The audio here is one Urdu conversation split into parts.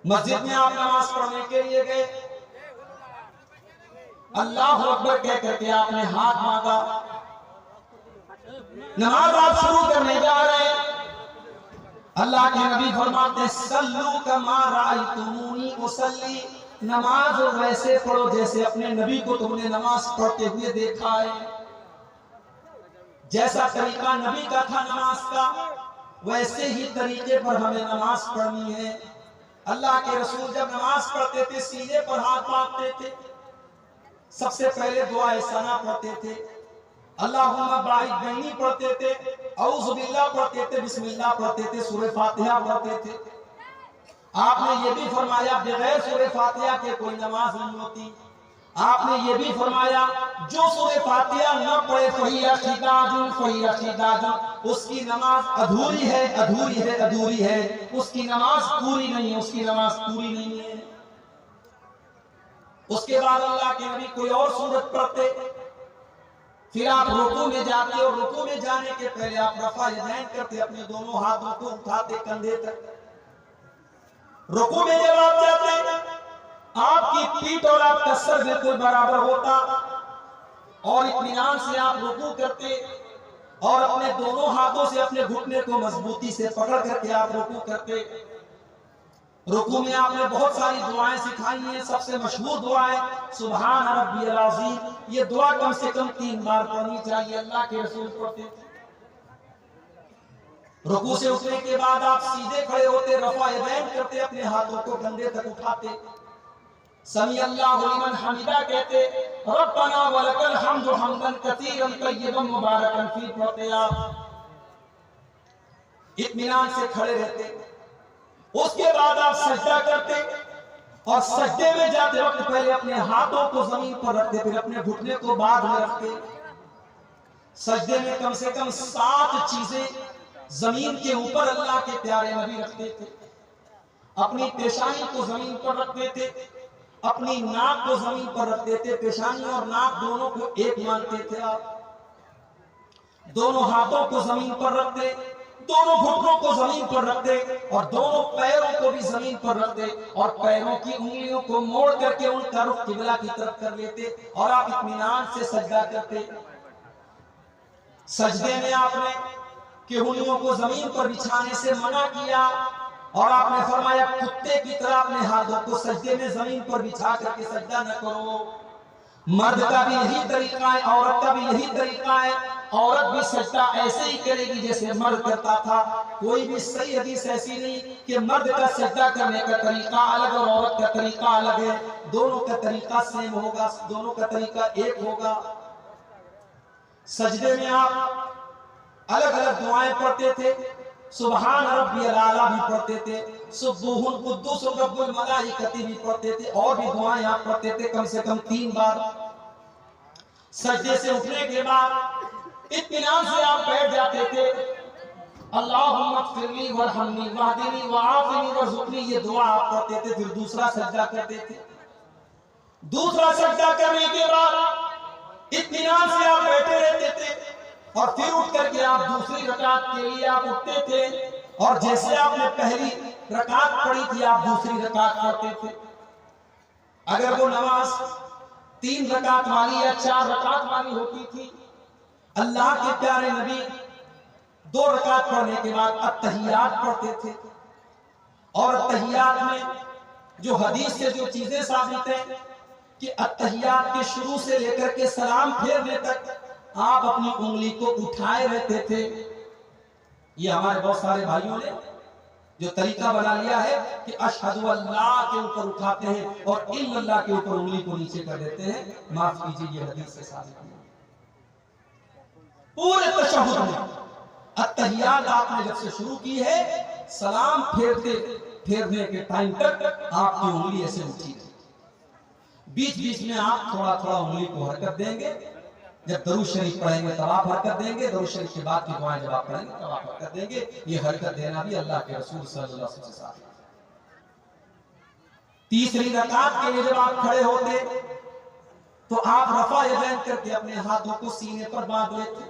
مسجد میں آپ نماز پڑھنے کے لیے گئے، اللہ اکبر کہہ کر کے آپ نے ہاتھ مانگا، نماز آپ شروع کرنے جا رہے ہیں، اللہ کے نبی فرماتے صلو کما رأیتمونی اصلی، نماز ویسے پڑھو جیسے اپنے نبی کو تم نے نماز پڑھتے ہوئے دیکھا ہے۔ جیسا طریقہ نبی کا تھا نماز کا، ویسے ہی طریقے پر ہمیں نماز پڑھنی ہے۔ اللہ کے رسول جب نماز پڑھتے تھے سینے پر ہاتھ مانگتے تھے، سب سے پہلے دعائے ثنا پڑھتے تھے، اللہم باعث بینی پڑھتے تھے، اعوذ باللہ پڑھتے تھے، بسم اللہ پڑھتے تھے، سورہ فاتحہ پڑھتے تھے۔ آپ نے یہ بھی فرمایا بغیر سورہ فاتحہ کے کوئی نماز نہیں ہوتی۔ آپ نے یہ بھی فرمایا جو سورہ فاتحہ نہ پڑھے فَهِيَ خِدَاجٌ فَهِيَ خِدَاجٌ، اس کی نماز ادھوری ہے، ادھوری ہے، ادھوری ہے، اس کی نماز پوری نہیں ہے، اس کی نماز پوری نہیں ہے۔ اس کے بعد اللہ کے نبی کوئی اور سورت پڑھتے، پھر آپ رکوع میں جاتے اور رکوع میں جانے کے پہلے آپ رفع یدین کرتے، اپنے دونوں ہاتھوں کو اٹھاتے کندھے تک۔ رکوع میں جب آپ جاتے آپ کی پیٹھ اور آپ کا سر بالکل برابر ہوتا اور اطمینان سے آپ رکوع کرتے اور اپنے دونوں ہاتھوں سے اپنے گھٹنے کو مضبوطی سے پکڑ کر کے آپ رکوع کرتے۔ رکوع میں آپ نے بہت ساری دعائیں سکھائی ہیں، سب سے مشہور دعائیں سبحان ربی العظیم، یہ دعا کم سے کم 3 بار پڑھنی چاہیے، اللہ کے رسول پڑھتے تھے۔ رکوع سے اٹھنے کے بعد آپ سیدھے کھڑے ہوتے، رفع یدین کرتے، اپنے ہاتھوں کو کندھے تک اٹھاتے، سمیع اللہ لمن حمدہ کہتے، ربنا ولک الحمد حمدا کثیرا طیبا مبارکا فیہ پڑھتے آپ، اطمینان سے کھڑے رہتے۔ اس کے بعد آپ سجدہ کرتے اور سجدے میں جاتے وقت پہلے اپنے ہاتھوں کو زمین پر رکھتے، پھر اپنے گھٹنے کو بعد میں رکھتے۔ سجدے میں کم سے کم 7 چیزیں زمین کے اوپر اللہ کے پیارے نبی رکھتے تھے۔ اپنی پیشانی کو زمین پر رکھتے تھے، اپنی ناک کو زمین پر رکھتے تھے، پیشانی اور ناک دونوں کو ایک مانتے تھے آپ، دونوں ہاتھوں کو زمین پر رکھتے، دونوں گھٹنوں کو زمین پر رکھتے اور دونوں پیروں کو بھی زمین پر رکھتے اور پیروں کی انگلیوں کو موڑ کر کے ان کا رخ قبلہ کی طرف کر لیتے اور آپ اطمینان سے سجدہ کرتے۔ سجدے میں آپ نے کہ انگلیوں کو زمین پر بچھانے سے منع کیا اور آپ نے فرمایا کتے کی طرح اپنے ہاتھوں کو سجدے میں زمین پر بچھا کر کے سجدہ نہ کرو۔ مرد کا بھی یہی طریقہ ہے، عورت کا بھی یہی طریقہ ہے، عورت بھی سجدہ ایسے ہی کرے گی جیسے مرد کرتا تھا۔ کوئی بھی صحیح حدیث ایسی نہیں کہ مرد کا سجدہ کرنے کا طریقہ الگ اور عورت کا طریقہ الگ ہے، دونوں کا طریقہ سیم ہوگا، دونوں کا طریقہ ایک ہوگا۔ سجدے میں آپ الگ الگ دعائیں پڑھتے تھے، سبحان ربی العالی بھی پڑھتے تھے، سبوح قدوس رب الملائکۃ بھی پڑھتے تھے، اور بھی دعائیں آپ پڑھتے تھے کم سے کم 3 بار۔ سجدے سے اٹھنے کے بعد اطمینان سے آپ بیٹھ جاتے تھے، اللہم اغفر لی وارحمنی واہدنی وعافنی وارزقنی، یہ دعا آپ پڑھتے تھے، پھر دوسرا سجدہ کرتے تھے۔ دوسرا سجدہ کرنے کے بعد اطمینان سے آپ بیٹھے رہتے تھے اور پھر اٹھ کر کے آپ دوسری رکعت کے لیے آپ اٹھتے تھے اور جیسے آپ نے پہلی رکعت پڑھی تھی آپ دوسری رکعت پڑھتے تھے۔ اگر وہ نماز 3 رکعت والی یا 4 رکعت والی ہوتی تھی، اللہ کے پیارے نبی 2 رکعت پڑھنے کے بعد التحیات پڑھتے تھے، اور التحیات میں جو حدیث سے جو چیزیں ثابت ہیں کہ التحیات کے شروع سے لے کر کے سلام پھیرنے تک آپ اپنی انگلی کو اٹھائے رہتے تھے۔ یہ ہمارے بہت سارے بھائیوں نے جو طریقہ بنا لیا ہے کہ اشہد اللہ کے اوپر اٹھاتے ہیں اور الا اللہ کے اوپر انگلی کو نیچے کر دیتے ہیں، معاف کیجیے یہ حدیث سے ثابت نہیں۔ پورے تشہد میں التحیات آپ نے جب سے شروع کی ہے، سلام پھیرنے کے ٹائم تک آپ کی انگلی ایسے اٹھی ہے، بیچ بیچ میں آپ تھوڑا تھوڑا انگلی کو حرکت دیں گے، جب درود شریف پڑھیں گے تب آپ حرکت دیں گے، درود شریف کے بعد کی دعائیں جب آپ پڑھیں گے تب آپ حرکت دیں گے۔ یہ حرکت دینا بھی اللہ کے رسول صلی اللہ علیہ وسلم سے ثابت ہے۔ تیسری رکعت کے لیے جب آپ کھڑے ہوتے تو آپ رفع یدین کر کے اپنے ہاتھوں کو سینے پر باندھ لیتے،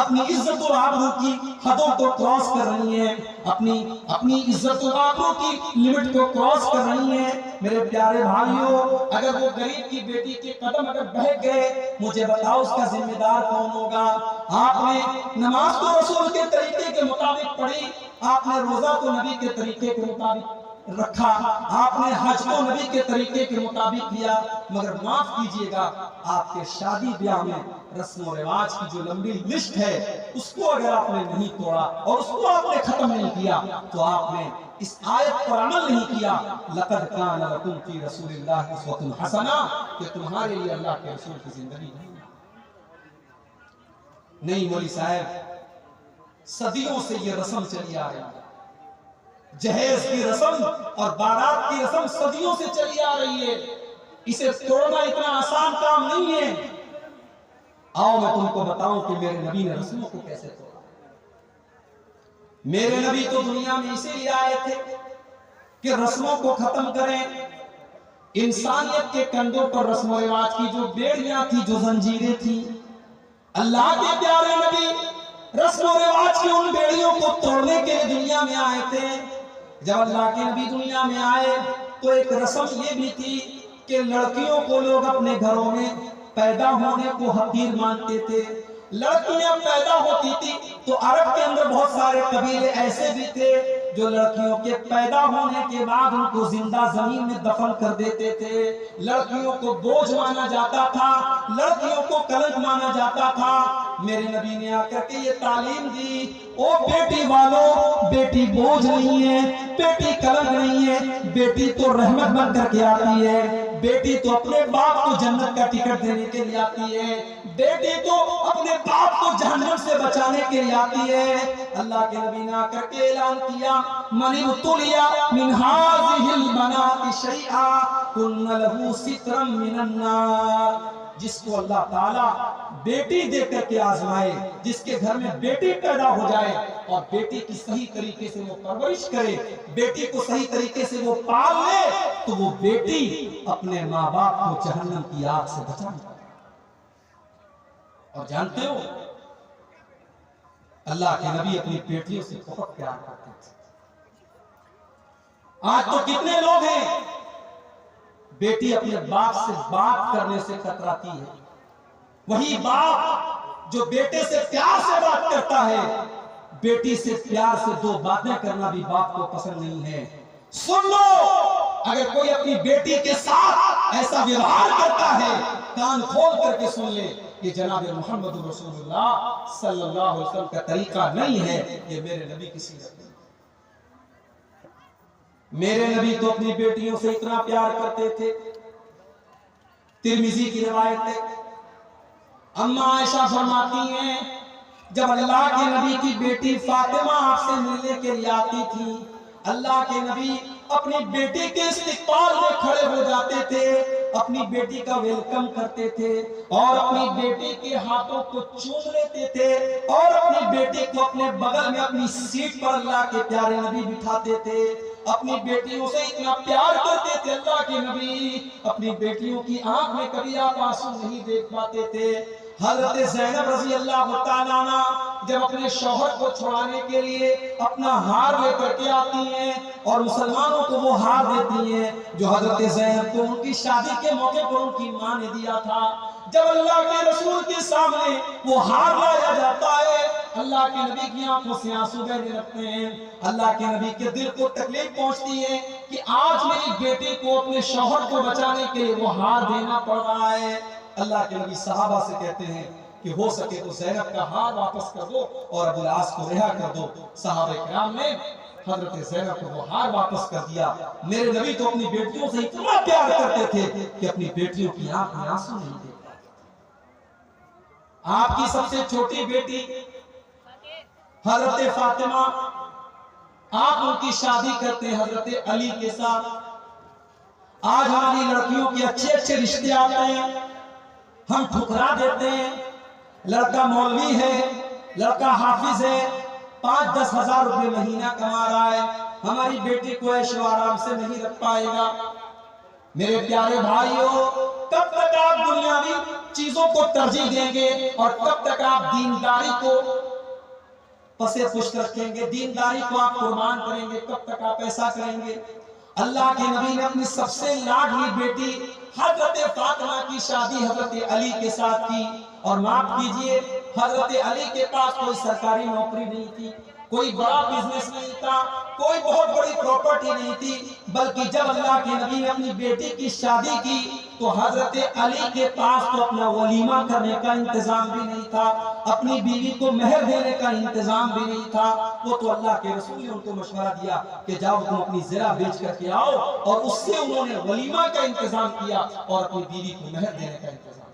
اپنی عزت و آبرو کی حدوں کو کراس کر رہی ہیں، اپنی عزت و آبرو کی لمٹ کو کراس کر رہی ہیں۔ میرے پیارے بھائیوں، اگر وہ غریب کی بیٹی کے قدم اگر بہک گئے، مجھے بتاؤ اس کا ذمہ دار کون ہوگا؟ آپ نے نماز کو رسول کے طریقے کے مطابق پڑھی، آپ نے روزہ کو نبی کے طریقے کے مطابق رکھا، آپ نے حج کو نبی کے طریقے کے مطابق کیا، مگر معاف کیجئے گا، آپ کے شادی بیاہ میں رسم و رواج کی جو لمبی لسٹ ہے اس کو اگر آپ نے نہیں توڑا اور اس کو آپ نے ختم نہیں کیا تو آپ نے اس آیت پر عمل نہیں کیا۔ لَقَدْ كَانَ لَكُمْ فِي رَسُولِ اللَّهِ أُسْوَةٌ حَسَنَةٌ، کہ تمہارے لیے اللہ کے رسول کی زندگی نہیں مولی صاحب، صدیوں سے یہ رسم چلی آ رہی ہے، جہیز کی رسم اور بارات کی رسم صدیوں سے چلی آ رہی ہے، اسے توڑنا اتنا آسان کام نہیں ہے۔ آؤ میں تم کو بتاؤں کہ میرے نبی نے رسموں کو کیسے توڑا۔ میرے نبی تو دنیا میں اسی لیے آئے تھے کہ رسموں کو ختم کریں، انسانیت کے کندھوں پر رسم و رواج کی جو بیڑیاں تھی، جو زنجیریں تھیں، اللہ کے پیارے نبی رسم و رواج کی ان بیڑیوں کو توڑنے کے لیے دنیا میں آئے تھے۔ جب اللہ کے نبی دنیا میں آئے تو ایک رسم یہ بھی تھی کہ لڑکیوں کو لوگ اپنے گھروں میں پیدا ہونے کو حقیر مانتے تھے۔ لڑکیاں پیدا ہوتی تھی تو عرب کے اندر بہت سارے قبیلے ایسے بھی تھے جو لڑکیوں کے پیدا ہونے کے بعد ان کو زندہ زمین میں دفن کر دیتے تھے۔ لڑکیوں کو بوجھ مانا جاتا تھا، لڑکیوں کو کلنک مانا جاتا تھا۔ میرے نبی نے آ کر کے یہ تعلیم دی، او بیٹی والوں، بیٹی بوجھ نہیں ہے، بیٹی کلنک نہیں ہے، بیٹی تو رحمت بن کر کے آتی ہے، بیٹی تو اپنے باپ کو جنت کا ٹکٹ دینے کے لیے آتی ہے، بیٹی تو اپنے باپ کو جہنم سے بچانے کے لیے آتی ہے۔ اللہ کے نبی نے آ کر کے اعلان کیا، من ابتلیا من هذه البنات شیئا کن له سترا من النار، جس کو اللہ تعالیٰ بیٹی دے کر کے آزمائے، جس کے گھر میں بیٹی پیدا ہو جائے اور بیٹی کی صحیح طریقے سے وہ پرورش کرے، بیٹی کو صحیح طریقے سے وہ پال لے، تو وہ بیٹی اپنے ماں باپ کو جہنم کی آگ سے بچائے۔ اور جانتے ہو اللہ کے نبی اپنی بیٹیوں سے بہت پیار کرتے تھے۔ آج تو کتنے لوگ ہیں بیٹی اپنے باپ سے بات کرنے سے کتراتی ہے، وہی باپ جو بیٹے سے پیار سے بات کرتا ہے، بیٹی سے پیار سے دو باتیں کرنا بھی باپ کو پسند نہیں ہے۔ سن لو، اگر کوئی اپنی بیٹی کے ساتھ ایسا ویوہار کرتا ہے، کان کھول کر کے سن لے، یہ جناب محمد رسول اللہ صلی اللہ علیہ وسلم کا طریقہ نہیں ہے، یہ میرے نبی کی سیرت ہے۔ میرے نبی تو اپنی بیٹیوں سے اتنا پیار کرتے تھے، ترمذی کی روایت ہے، اماں عائشہ فرماتی ہیں جب اللہ کے نبی کی بیٹی فاطمہ آپ سے ملنے کے لیے آتی تھی، اللہ کے نبی اپنی بیٹی کے استقبال میں کھڑے ہو جاتے تھے، اپنی بیٹی کا ویلکم کرتے تھے اور اپنی بیٹی کے ہاتھوں کو چوم لیتے تھے اور اپنی بیٹی کو اپنے بغل میں اپنی سیٹ پر اللہ کے پیارے نبی بٹھاتے تھے۔ اپنی بیٹیوں سے اتنا پیار کرتے تھے اللہ کے نبی، اپنی بیٹیوں کی آنکھ میں کبھی آپ آنسو نہیں دیکھ پاتے تھے۔ حضرت زینب رضی اللہ تعالیٰ عنہ جب اپنے شوہر کو چھڑانے کے لیے اپنا ہار لے کر کے آتی ہیں اور مسلمانوں کو وہ ہار دیتی ہیں جو حضرت زینب کو ان کی شادی کے موقع پر ان کی ماں نے دیا تھا، جب اللہ کے رسول کے سامنے وہ ہار لایا جاتا ہے، اللہ کے نبی کی آنکھوں سے آنسو بہنے لگتے ہیں۔ اللہ کے نبی کے دل کو تکلیف پہنچتی ہے کہ آج میری بیٹی کو اپنے شوہر کو بچانے کے لیے وہ ہار دینا پڑ رہا ہے۔ اللہ کے نبی صحابہ سے کہتے ہیں کہ ہو سکے تو زینب کا ہار واپس کر دو اور ابو العاص کو رہا کر دو۔ صحابہ کرام نے حضرت زینب کو وہ ہار واپس کر دیا۔ میرے نبی تو اپنی بیٹیوں سے اتنا پیار کرتے تھے کہ اپنی بیٹیوں کی آنکھ میں آنسو نہیں دیکھ پاتے تھے۔ آپ کی سب سے چھوٹی بیٹی حضرت فاطمہ، آپ ان کی شادی کرتے حضرت علی کے ساتھ۔ آج ہماری لڑکیوں کے اچھے اچھے رشتے آتے ہیں، ہم ٹھکرا دیتے ہیں، لڑکا مولوی ہے، لڑکا حافظ ہے، 5-10 ہزار روپے مہینہ کما رہا ہے، ہماری بیٹی کو عیش و آرام سے نہیں رکھ پائے گا۔ میرے پیارے بھائیوں، کب تک آپ دنیاوی چیزوں کو ترجیح دیں گے اور کب تک آپ دینداری کو پسے پشت رکھیں گے، دینداری کو آپ قربان کریں گے، کب تک آپ ایسا کریں گے؟ اللہ کے نبی نے اپنی سب سے لاڈلی بیٹی حضرت فاطمہ کی شادی حضرت علی کے ساتھ کی، اور معاف کیجئے حضرت علی کے پاس کوئی سرکاری نوکری نہیں تھی، کوئی بڑا بزنس نہیں تھا، کوئی بہت بڑی پراپرٹی نہیں تھی، بلکہ جب اللہ کے نبی نے اپنی بیٹی کی شادی کی تو حضرت علی کے پاس تو اپنا ولیمہ کرنے کا انتظام بھی نہیں تھا، اپنی بیوی کو مہر دینے کا انتظام بھی نہیں تھا۔ وہ تو اللہ کے رسول نے ان کو مشورہ دیا کہ جاؤ تم اپنی زرہ بیچ کر کے آؤ، اور اس سے انہوں نے ولیمہ کا انتظام کیا اور اپنی بیوی کو مہر دینے کا انتظام کیا۔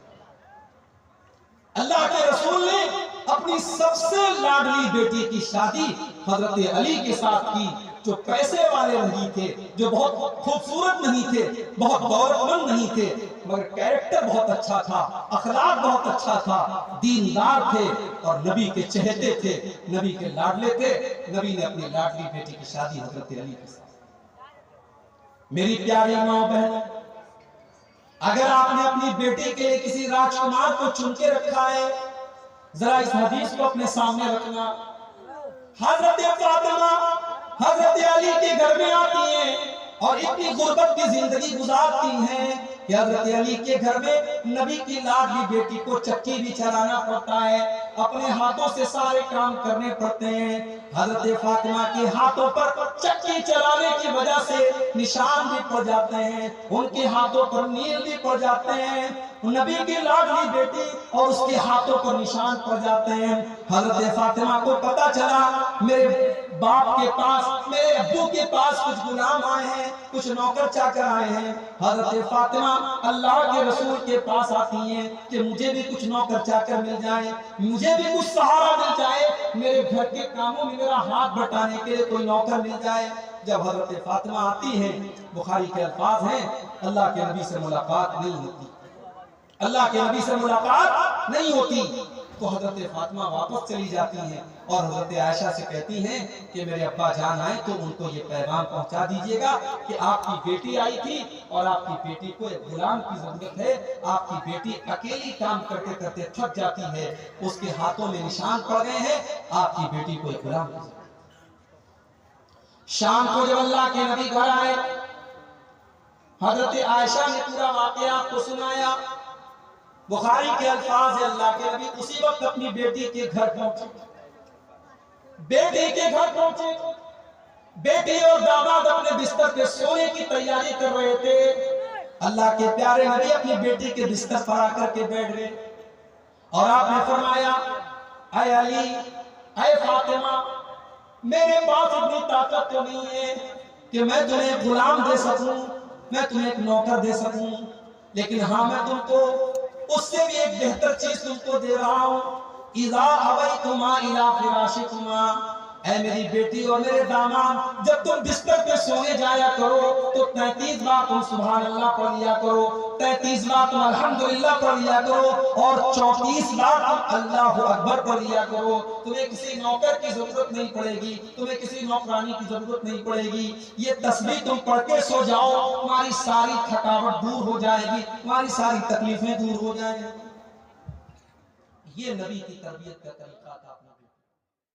اللہ کے رسول نے اپنی سب سے لاڈلی بیٹی کی شادی حضرت علی کے ساتھ کی، جو پیسے والے نہیں تھے، جو بہت خوبصورت نہیں تھے، بہت دولت مند نہیں تھے، مگر کیریکٹر بہت اچھا تھا، اخلاق بہت اچھا تھا، دیندار تھے اور نبی کے چہتے تھے، نبی کے لاڈلے تھے۔ نبی نے اپنی لاڈلی بیٹی کی شادی حضرت علی کے ساتھ۔ میری پیاری ماں بہن، اگر آپ نے اپنی بیٹی کے لیے کسی راجکمار کو چن کے رکھا ہے، ذرا اس حدیث کو اپنے سامنے رکھنا۔ حضرت فاطمہ حضرت علی کے گھر میں آتی ہیں اور اتنی غربت کی زندگی گزارتی ہیں کہ حضرت علی کے گھر میں نبی کی لاڈلی بیٹی کو چکی بھی چلانا پڑتا ہے، اپنے ہاتھوں سے سارے کام کرنے پڑتے ہیں۔ حضرت فاطمہ کے ہاتھوں پر چکی چلانے کی وجہ سے نشان بھی پڑ جاتے ہیں، ان کے ہاتھوں پر نیل بھی پڑ جاتے ہیں، نبی کی لاڈلی بیٹی اور اس کے ہاتھوں پر نشان پڑ جاتے ہیں۔ حضرت فاطمہ کو پتا چلا میرے باپ کے پاس، میرے ابو کے پاس کچھ غلام آئے ہیں، کچھ نوکر چاکر آئے ہیں۔ حضرت فاطمہ اللہ کے رسول کے پاس آتی ہیں کہ مجھے بھی کچھ نوکر چاکر مل جائے، مجھے بھی کچھ سہارا مل جائے، میرے گھر کے کاموں میں میرا ہاتھ بٹانے کے لیے کوئی نوکر مل جائے۔ جب حضرت فاطمہ آتی ہیں، بخاری کے الفاظ ہیں، اللہ کے نبی سے ملاقات نہیں ہوتی، اللہ کے نبی سے ملاقات نہیں ہوتی، تو حضرت فاطمہ واپس چلی جاتی ہیں اور حضرت عائشہ سے کہتی ہیں کہ میرے ابا جان آئے تو ان کو یہ پیغام پہنچا دیجئے گا کہ آپ کی بیٹی آئی تھی اور آپ کی بیٹی کو ایک غلام کی ضرورت ہے، آپ کی بیٹی اکیلی کام کرتے کرتے تھک جاتی ہے، اس کے ہاتھوں میں نشان پڑ گئے ہیں، آپ کی بیٹی کو ایک غلام کی ضرورت ہے۔ شام کو جب اللہ کے نبی گھر آئے، حضرت عائشہ نے پورا واقعہ آپ کو سنایا۔ بخاری کے الفاظ ہے، اللہ کے نبی اسی وقت اپنی بیٹی کے گھر پہنچے، بیٹی کے گھر پہنچے، بیٹی اور داماد اپنے بستر پہ سونے کی تیاری کر رہے تھے۔ اللہ کے پیارے نبی اپنی بیٹی کے بستر پر آ کر کے بیٹھ گئے اور آپ نے فرمایا، اے علی، اے فاطمہ، میرے پاس اتنی طاقت تو نہیں ہے کہ میں تمہیں ایک غلام دے سکوں، میں تمہیں ایک نوکر دے سکوں، لیکن ہاں میں تم کو اس سے بھی ایک بہتر چیز تم کو دے رہا ہوں۔ اذا اویتما الی فراشکما، اے میری بیٹی اور میرے داماد، جب تم بستر پہ سونے جایا کرو تو 33 بار تم سبحان اللہ پڑھ لیا کرو، 33 بار تم الحمدللہ پڑھ لیا کرو، اور 34 بار تم اللہ اکبر پڑھ لیا کرو۔ تمہیں کسی نوکر کی ضرورت نہیں پڑے گی، تمہیں کسی نوکرانی کی ضرورت نہیں پڑے گی، یہ تسبیح تم پڑھ کے سو جاؤ، تمہاری ساری تھکاوٹ دور ہو جائے گی، تمہاری ساری تکلیفیں دور ہو جائیں گی۔ یہ نبی کی تربیت کا طریقہ